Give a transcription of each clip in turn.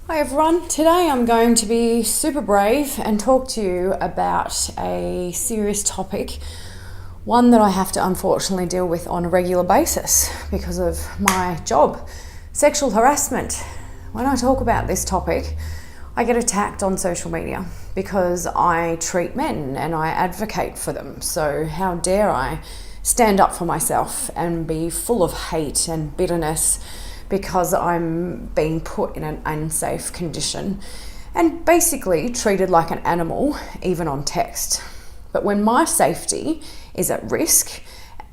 Hi everyone, today I'm going to be super brave and talk to you about a serious topic, one that I have to unfortunately deal with on a regular basis because of my job, sexual harassment. When I talk about this topic, I get attacked on social media because I treat men and I advocate for them. So how dare I stand up for myself and be full of hate and bitterness because I'm being put in an unsafe condition and basically treated like an animal, even on text. But when my safety is at risk,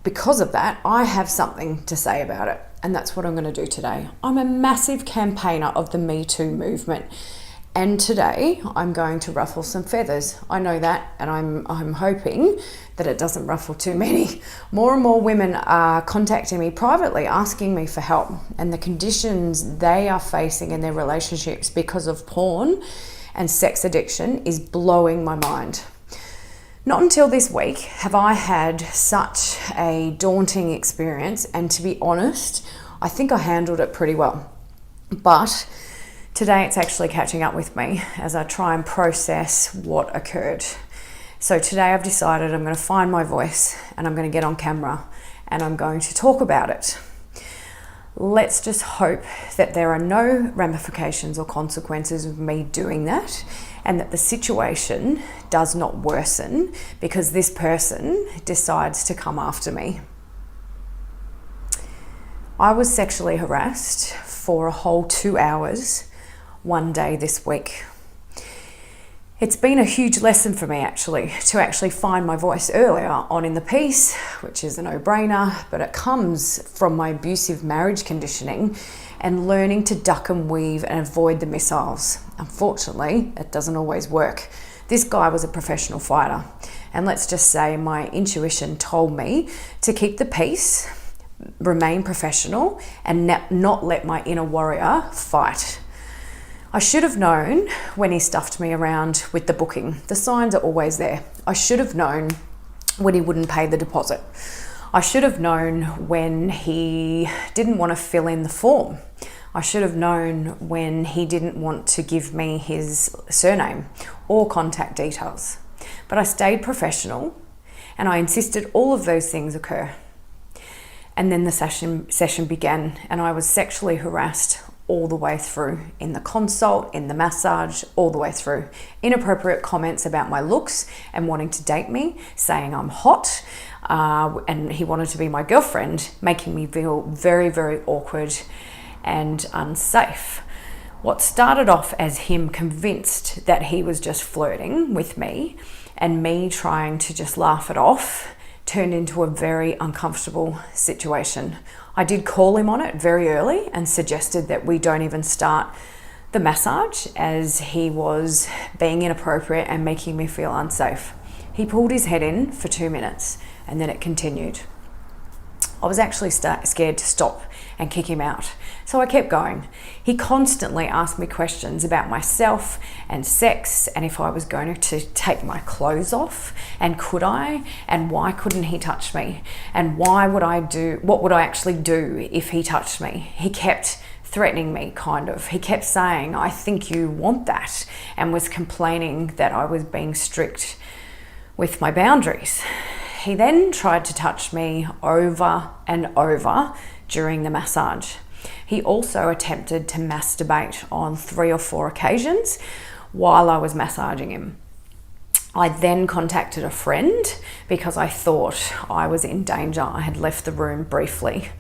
because of that, I have something to say about it. And that's what I'm going to do today. I'm a massive campaigner of the Me2 movement. And today I'm going to ruffle some feathers. I know that, and I'm hoping that it doesn't ruffle too many. More and more women are contacting me privately, asking me for help, and the conditions they are facing in their relationships because of porn and sex addiction is blowing my mind. Not until this week have I had such a daunting experience, and to be honest, I think I handled it pretty well. But today it's actually catching up with me as I try and process what occurred. So today I've decided I'm going to find my voice and I'm going to get on camera and I'm going to talk about it. Let's just hope that there are no ramifications or consequences of me doing that, and that the situation does not worsen because this person decides to come after me. I was sexually harassed for a whole 2 hours one day this week. It's been a huge lesson for me to actually find my voice earlier on in the piece, which is a no-brainer, but it comes from my abusive marriage conditioning and learning to duck and weave and avoid the missiles. Unfortunately, it doesn't always work. This guy was a professional fighter, and let's just say my intuition told me to keep the peace, remain professional, and not let my inner warrior fight. I should have known when he stuffed me around with the booking. The signs are always there. I should have known when he wouldn't pay the deposit. I should have known when he didn't want to fill in the form. I should have known when he didn't want to give me his surname or contact details. But I stayed professional and I insisted all of those things occur. And then the session began and I was sexually harassed all the way through, in the consult, in the massage, all the way through. Inappropriate comments about my looks and wanting to date me, saying I'm hot, and he wanted to be my girlfriend, making me feel very, very awkward and unsafe. What started off as him convinced that he was just flirting with me and me trying to just laugh it off turned into a very uncomfortable situation. I did call him on it very early and suggested that we don't even start the massage as he was being inappropriate and making me feel unsafe. He pulled his head in for 2 minutes and then it continued. I was actually scared to stop and kick him out. So I kept going. He constantly asked me questions about myself and sex and if I was going to take my clothes off and could I, and why couldn't he touch me, and what would I actually do if he touched me. He kept threatening me, kind of. He kept saying, I think you want that, and was complaining that I was being strict with my boundaries. He then tried to touch me over and over during the massage. He also attempted to masturbate on 3 or 4 occasions while I was massaging him. I then contacted a friend because I thought I was in danger. I had left the room briefly,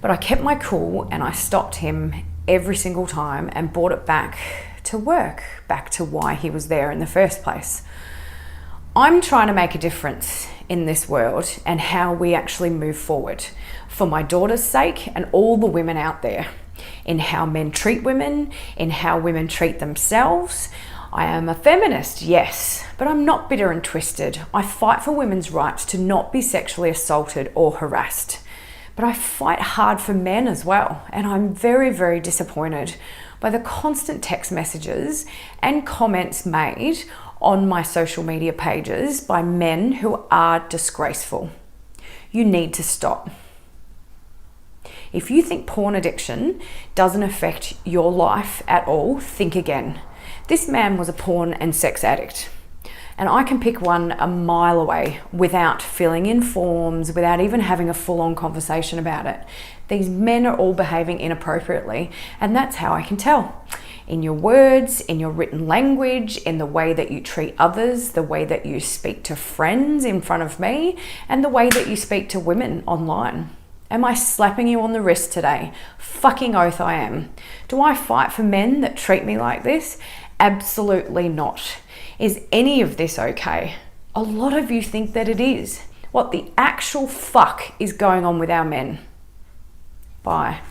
but I kept my cool and I stopped him every single time and brought it back to work, back to why he was there in the first place. I'm trying to make a difference in this world and how we actually move forward for my daughter's sake and all the women out there, in how men treat women, in how women treat themselves. I am a feminist, yes, but I'm not bitter and twisted. I fight for women's rights to not be sexually assaulted or harassed. But I fight hard for men as well, and I'm very, very disappointed by the constant text messages and comments made on my social media pages by men who are disgraceful. You need to stop. If you think porn addiction doesn't affect your life at all, think again. This man was a porn and sex addict. And I can pick one a mile away without filling in forms, without even having a full-on conversation about it. These men are all behaving inappropriately, and that's how I can tell. In your words, in your written language, in the way that you treat others, the way that you speak to friends in front of me, and the way that you speak to women online. Am I slapping you on the wrist today? Fucking oath I am. Do I fight for men that treat me like this? Absolutely not. Is any of this okay? A lot of you think that it is. What the actual fuck is going on with our men? Bye.